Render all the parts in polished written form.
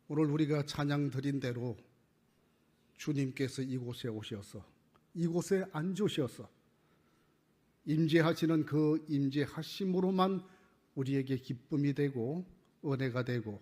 오늘 우리가 찬양 드린 대로 주님께서 이곳에 오셔서 이곳에 앉으셔서 임재하시는 그 임재하심으로만 우리에게 기쁨이 되고 은혜가 되고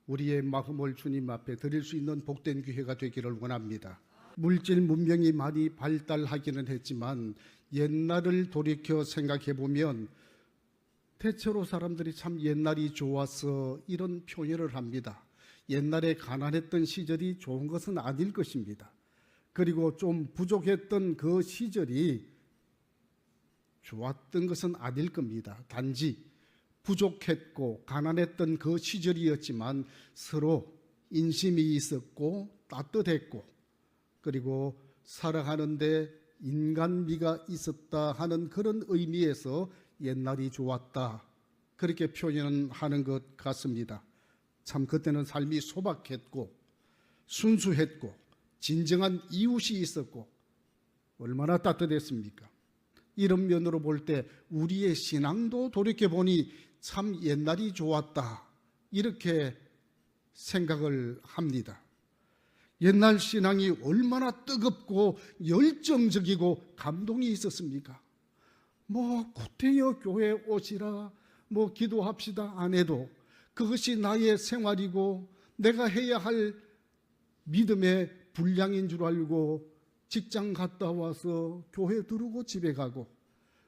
우리의 마음을 주님 앞에 드릴 수 있는 복된 기회가 되기를 원합니다. 물질 문명이 많이 발달하기는 했지만 옛날을 돌이켜 생각해 보면 대체로 사람들이 참 옛날이 좋아서 이런 표현을 합니다. 옛날에 가난했던 시절이 좋은 것은 아닐 것입니다. 그리고 좀 부족했던 그 시절이 좋았던 것은 아닐 겁니다. 단지 부족했고 가난했던 그 시절이었지만 서로 인심이 있었고 따뜻했고 그리고 살아가는데 인간미가 있었다 하는 그런 의미에서 옛날이 좋았다 그렇게 표현하는 것 같습니다. 참 그때는 삶이 소박했고 순수했고 진정한 이웃이 있었고 얼마나 따뜻했습니까? 이런 면으로 볼 때 우리의 신앙도 돌이켜보니 참 옛날이 좋았다 이렇게 생각을 합니다. 옛날 신앙이 얼마나 뜨겁고 열정적이고 감동이 있었습니까? 구태여 교회 오시라 기도합시다 안 해도 그것이 나의 생활이고 내가 해야 할 믿음의 분량인 줄 알고 직장 갔다 와서 교회 들어오고 집에 가고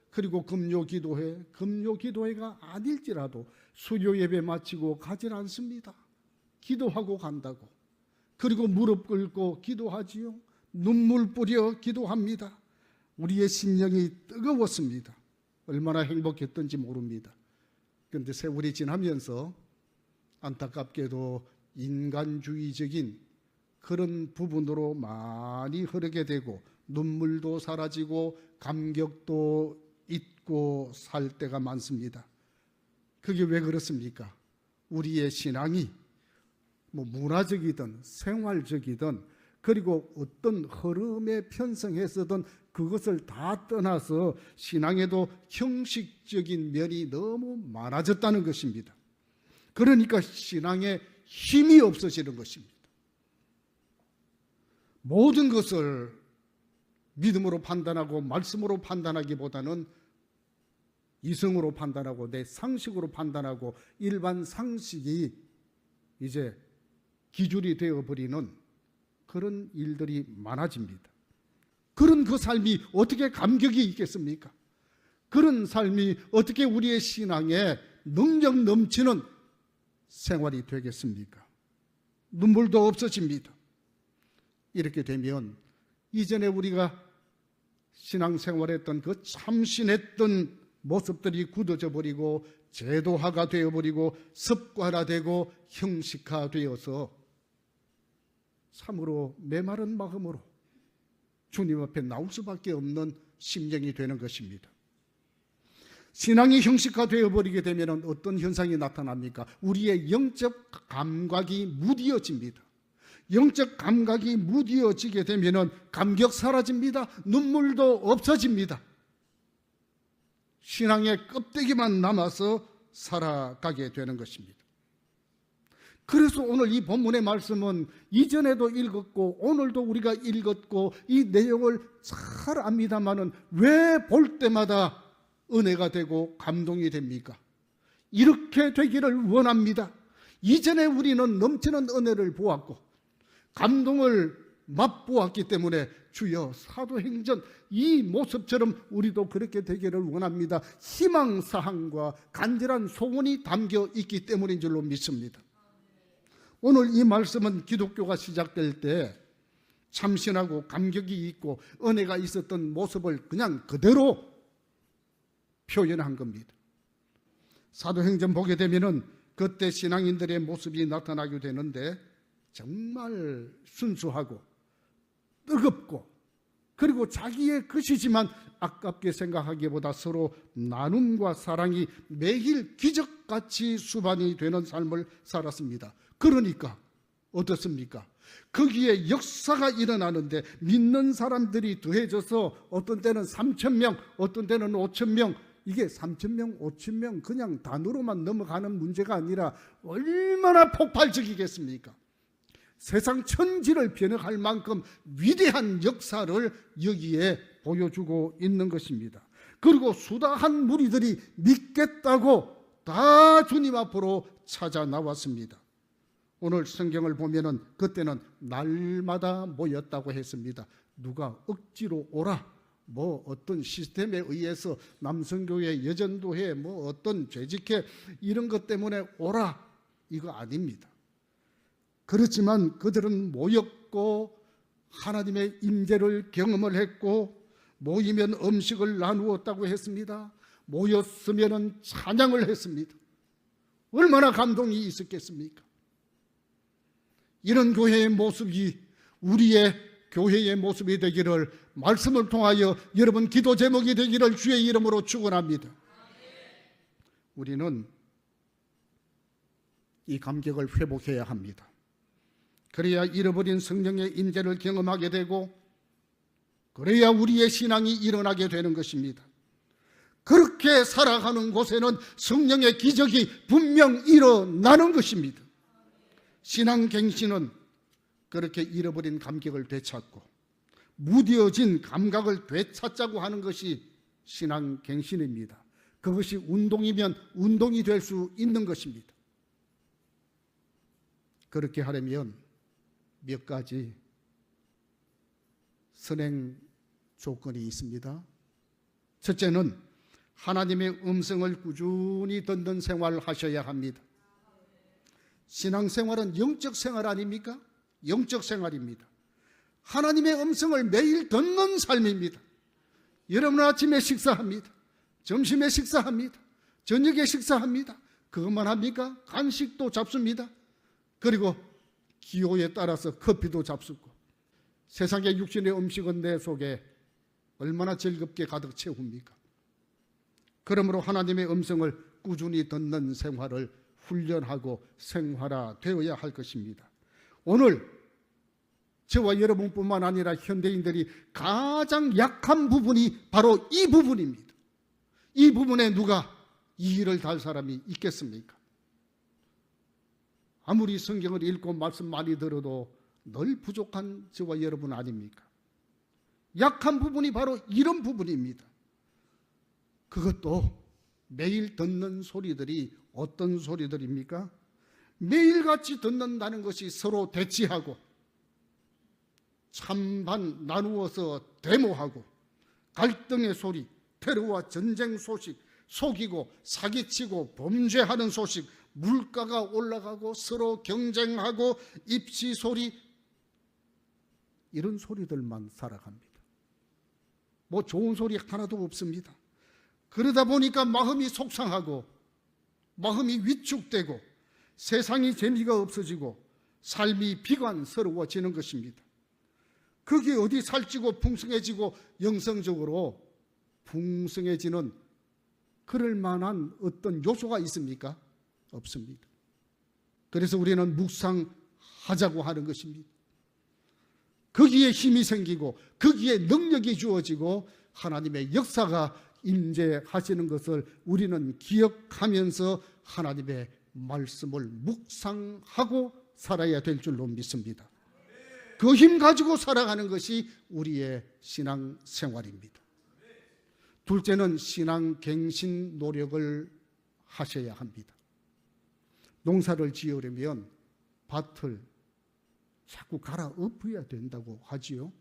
그리고 금요 기도회가 아닐지라도 수요 예배 마치고 가질 않습니다. 기도하고 간다고. 그리고 무릎 꿇고 기도하지요. 눈물 뿌려 기도합니다. 우리의 심령이 뜨거웠습니다. 얼마나 행복했던지 모릅니다. 그런데 세월이 지나면서 안타깝게도 인간주의적인 그런 부분으로 많이 흐르게 되고 눈물도 사라지고 감격도 잊고 살 때가 많습니다. 그게 왜 그렇습니까? 우리의 신앙이 문화적이든 생활적이든 그리고 어떤 흐름에 편성해서든 그것을 다 떠나서 신앙에도 형식적인 면이 너무 많아졌다는 것입니다. 그러니까 신앙에 힘이 없어지는 것입니다. 모든 것을 믿음으로 판단하고 말씀으로 판단하기보다는 이성으로 판단하고 내 상식으로 판단하고 일반 상식이 이제 기준이 되어버리는 그런 일들이 많아집니다. 그런 그 삶이 어떻게 감격이 있겠습니까? 그런 삶이 어떻게 우리의 신앙에 능력 넘치는 생활이 되겠습니까? 눈물도 없어집니다. 이렇게 되면 이전에 우리가 신앙생활했던 그 참신했던 모습들이 굳어져 버리고 제도화가 되어버리고 습관화되고 형식화되어서 참으로 메마른 마음으로 주님 앞에 나올 수밖에 없는 심령이 되는 것입니다. 신앙이 형식화되어 버리게 되면 어떤 현상이 나타납니까? 우리의 영적 감각이 무뎌집니다. 영적 감각이 무뎌지게 되면 감격 사라집니다. 눈물도 없어집니다. 신앙의 껍데기만 남아서 살아가게 되는 것입니다. 그래서 오늘 이 본문의 말씀은 이전에도 읽었고 오늘도 우리가 읽었고 이 내용을 잘 압니다마는 왜 볼 때마다 은혜가 되고 감동이 됩니까? 이렇게 되기를 원합니다. 이전에 우리는 넘치는 은혜를 보았고 감동을 맛보았기 때문에 주여 사도행전 이 모습처럼 우리도 그렇게 되기를 원합니다. 희망사항과 간절한 소원이 담겨 있기 때문인 줄로 믿습니다. 오늘 이 말씀은 기독교가 시작될 때 참신하고 감격이 있고 은혜가 있었던 모습을 그냥 그대로 표현한 겁니다. 사도행전 보게 되면은 그때 신앙인들의 모습이 나타나게 되는데 정말 순수하고 뜨겁고 그리고 자기의 것이지만 아깝게 생각하기보다 서로 나눔과 사랑이 매일 기적같이 수반이 되는 삶을 살았습니다. 그러니까 어떻습니까? 거기에 역사가 일어나는데 믿는 사람들이 더해져서 어떤 때는 3,000명, 어떤 때는 5,000명 이게 3,000명, 5,000명 그냥 단으로만 넘어가는 문제가 아니라 얼마나 폭발적이겠습니까? 세상 천지를 변혁할 만큼 위대한 역사를 여기에 보여주고 있는 것입니다. 그리고 수다한 무리들이 믿겠다고 다 주님 앞으로 찾아 나왔습니다. 오늘 성경을 보면은 그때는 날마다 모였다고 했습니다. 누가 억지로 오라, 뭐 어떤 시스템에 의해서 남성교회, 여전도회, 뭐 어떤 재직회 이런 것 때문에 오라, 이거 아닙니다. 그렇지만 그들은 모였고 하나님의 임재를 경험을 했고 모이면 음식을 나누었다고 했습니다. 모였으면 찬양을 했습니다. 얼마나 감동이 있었겠습니까? 이런 교회의 모습이 우리의 교회의 모습이 되기를, 말씀을 통하여 여러분 기도 제목이 되기를 주의 이름으로 축원합니다. 우리는 이 감격을 회복해야 합니다. 그래야 잃어버린 성령의 임재를 경험하게 되고, 그래야 우리의 신앙이 일어나게 되는 것입니다. 그렇게 살아가는 곳에는 성령의 기적이 분명 일어나는 것입니다. 신앙갱신은 그렇게 잃어버린 감격을 되찾고 무뎌진 감각을 되찾자고 하는 것이 신앙갱신입니다. 그것이 운동이면 운동이 될 수 있는 것입니다. 그렇게 하려면 몇 가지 선행 조건이 있습니다. 첫째는 하나님의 음성을 꾸준히 듣는 생활을 하셔야 합니다. 신앙생활은 영적 생활 아닙니까? 영적 생활입니다. 하나님의 음성을 매일 듣는 삶입니다. 여러분 아침에 식사합니다. 점심에 식사합니다. 저녁에 식사합니다. 그것만 합니까? 간식도 잡수입니다. 그리고 기호에 따라서 커피도 잡수고, 세상의 육신의 음식은 내 속에 얼마나 즐겁게 가득 채웁니까? 그러므로 하나님의 음성을 꾸준히 듣는 생활을 훈련하고 생활화되어야 할 것입니다. 오늘 저와 여러분뿐만 아니라 현대인들이 가장 약한 부분이 바로 이 부분입니다. 이 부분에 누가 이 일을 달 사람이 있겠습니까? 아무리 성경을 읽고 말씀 많이 들어도 늘 부족한 저와 여러분 아닙니까? 약한 부분이 바로 이런 부분입니다. 그것도 매일 듣는 소리들이 어떤 소리들입니까? 매일같이 듣는다는 것이 서로 대치하고 찬반 나누어서 데모하고 갈등의 소리, 테러와 전쟁 소식, 속이고 사기치고 범죄하는 소식, 물가가 올라가고 서로 경쟁하고 입시 소리, 이런 소리들만 살아갑니다. 뭐 좋은 소리 하나도 없습니다. 그러다 보니까 마음이 속상하고 마음이 위축되고 세상이 재미가 없어지고 삶이 비관스러워지는 것입니다. 그게 어디 살찌고 풍성해지고 영성적으로 풍성해지는 그럴 만한 어떤 요소가 있습니까? 없습니다. 그래서 우리는 묵상하자고 하는 것입니다. 거기에 힘이 생기고 거기에 능력이 주어지고 하나님의 역사가 임재하시는 것을 우리는 기억하면서 하나님의 말씀을 묵상하고 살아야 될 줄로 믿습니다. 그 힘 가지고 살아가는 것이 우리의 신앙생활입니다. 둘째는 신앙갱신 노력을 하셔야 합니다. 농사를 지으려면 밭을 자꾸 갈아엎어야 된다고 하지요.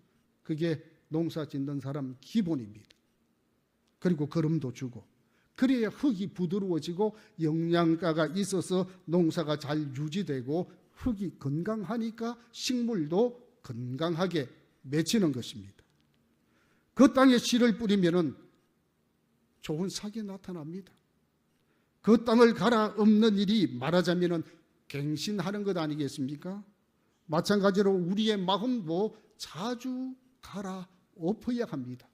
그게 농사 짓는 사람 기본입니다. 그리고 거름도 주고, 그래야 흙이 부드러워지고 영양가가 있어서 농사가 잘 유지되고 흙이 건강하니까 식물도 건강하게 맺히는 것입니다. 그 땅에 씨를 뿌리면은 좋은 삭이 나타납니다. 그 땅을 갈아엎는 일이 말하자면은 갱신하는 것 아니겠습니까? 마찬가지로 우리의 마음도 자주 갈아엎어야 합니다.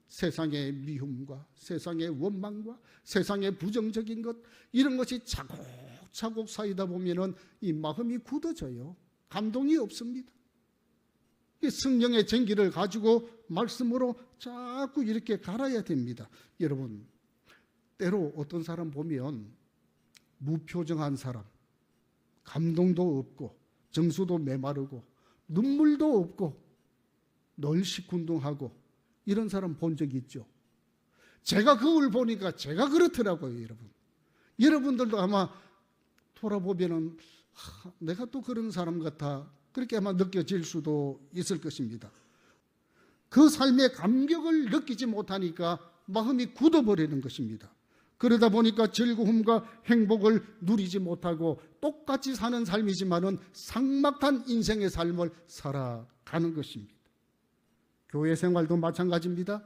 세상의 미움과 세상의 원망과 세상의 부정적인 것, 이런 것이 차곡차곡 쌓이다 보면은 이 마음이 굳어져요. 감동이 없습니다. 이 성령의 전기를 가지고 말씀으로 자꾸 이렇게 갈아야 됩니다. 여러분, 때로 어떤 사람 보면 무표정한 사람, 감동도 없고 정수도 메마르고 눈물도 없고 늘 시큰둥하고 이런 사람 본 적 있죠. 제가 그걸 보니까 제가 그렇더라고요, 여러분. 여러분들도 아마 돌아보면은 내가 또 그런 사람 같아 그렇게 아마 느껴질 수도 있을 것입니다. 그 삶의 감격을 느끼지 못하니까 마음이 굳어버리는 것입니다. 그러다 보니까 즐거움과 행복을 누리지 못하고 똑같이 사는 삶이지만은 삭막한 인생의 삶을 살아가는 것입니다. 교회 생활도 마찬가지입니다.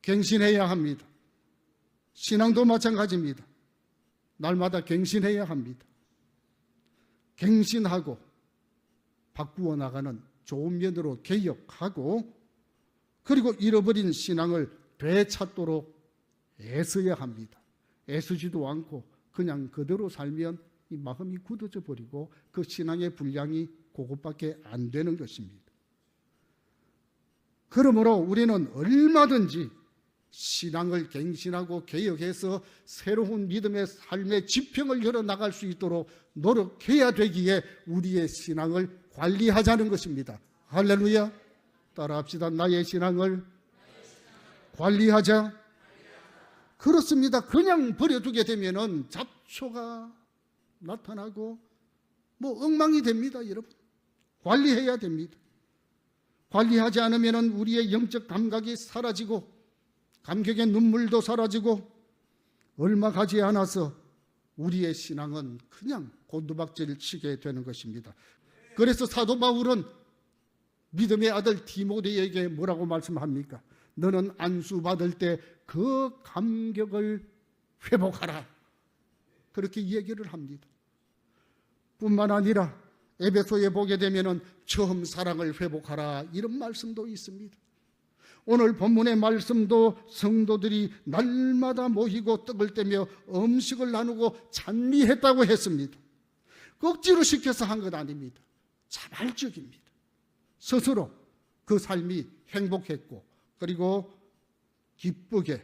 갱신해야 합니다. 신앙도 마찬가지입니다. 날마다 갱신해야 합니다. 갱신하고 바꾸어 나가는 좋은 면으로 개혁하고 그리고 잃어버린 신앙을 되찾도록 애써야 합니다. 애쓰지도 않고 그냥 그대로 살면 이 마음이 굳어져 버리고 그 신앙의 분량이 그것밖에 안 되는 것입니다. 그러므로 우리는 얼마든지 신앙을 갱신하고 개혁해서 새로운 믿음의 삶의 지평을 열어나갈 수 있도록 노력해야 되기에 우리의 신앙을 관리하자는 것입니다. 할렐루야. 따라합시다. 나의 신앙을 관리하자. 그렇습니다. 그냥 버려두게 되면은 잡초가 나타나고 엉망이 됩니다, 여러분. 관리해야 됩니다. 관리하지 않으면은 우리의 영적 감각이 사라지고 감격의 눈물도 사라지고 얼마 가지 않아서 우리의 신앙은 그냥 곤두박질 치게 되는 것입니다. 그래서 사도 바울은 믿음의 아들 디모데에게 뭐라고 말씀합니까? 너는 안수받을 때 그 감격을 회복하라. 그렇게 얘기를 합니다. 뿐만 아니라 에베소에 보게 되면은 처음 사랑을 회복하라 이런 말씀도 있습니다. 오늘 본문의 말씀도 성도들이 날마다 모이고 떡을 떼며 음식을 나누고 찬미했다고 했습니다. 억지로 시켜서 한 것 아닙니다. 자발적입니다. 스스로 그 삶이 행복했고 그리고 기쁘게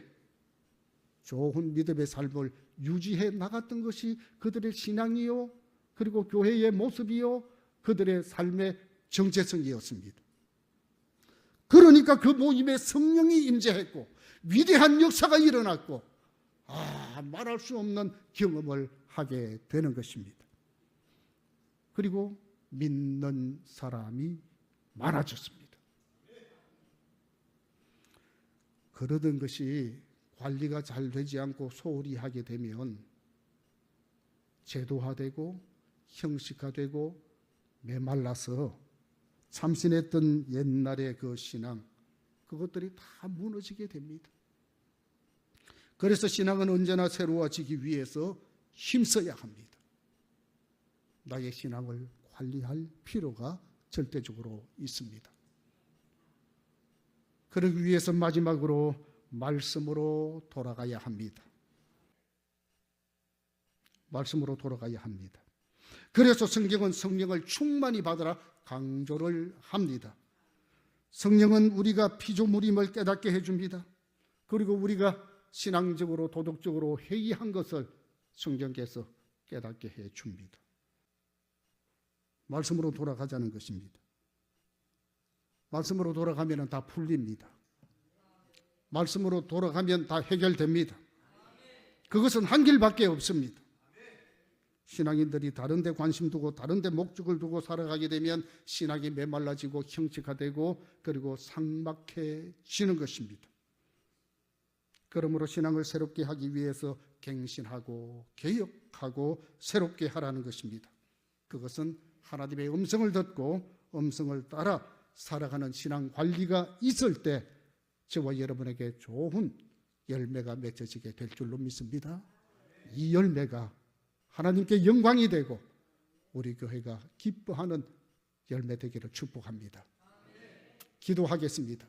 좋은 믿음의 삶을 유지해 나갔던 것이 그들의 신앙이요 그리고 교회의 모습이요 그들의 삶의 정체성이었습니다. 그러니까 그 모임에 성령이 임재했고 위대한 역사가 일어났고 말할 수 없는 경험을 하게 되는 것입니다. 그리고 믿는 사람이 많아졌습니다. 그러던 것이 관리가 잘 되지 않고 소홀히 하게 되면 제도화되고 형식화되고 메말라서 참신했던 옛날의 그 신앙 그것들이 다 무너지게 됩니다. 그래서 신앙은 언제나 새로워지기 위해서 힘써야 합니다. 나의 신앙을 관리할 필요가 절대적으로 있습니다. 그러기 위해서 마지막으로 말씀으로 돌아가야 합니다. 말씀으로 돌아가야 합니다. 그래서 성경은 성령을 충만히 받으라 강조를 합니다. 성령은 우리가 피조물임을 깨닫게 해줍니다. 그리고 우리가 신앙적으로 도덕적으로 해이한 것을 성경께서 깨닫게 해줍니다. 말씀으로 돌아가자는 것입니다. 말씀으로 돌아가면 다 풀립니다. 말씀으로 돌아가면 다 해결됩니다. 그것은 한 길밖에 없습니다. 신앙인들이 다른 데 관심 두고 다른 데 목적을 두고 살아가게 되면 신앙이 메말라지고 형식화되고 그리고 삭막해지는 것입니다. 그러므로 신앙을 새롭게 하기 위해서 갱신하고 개혁하고 새롭게 하라는 것입니다. 그것은 하나님의 음성을 듣고 음성을 따라 살아가는 신앙 관리가 있을 때 저와 여러분에게 좋은 열매가 맺어지게 될 줄로 믿습니다. 이 열매가 하나님께 영광이 되고 우리 교회가 기뻐하는 열매 되기를 축복합니다. 기도하겠습니다.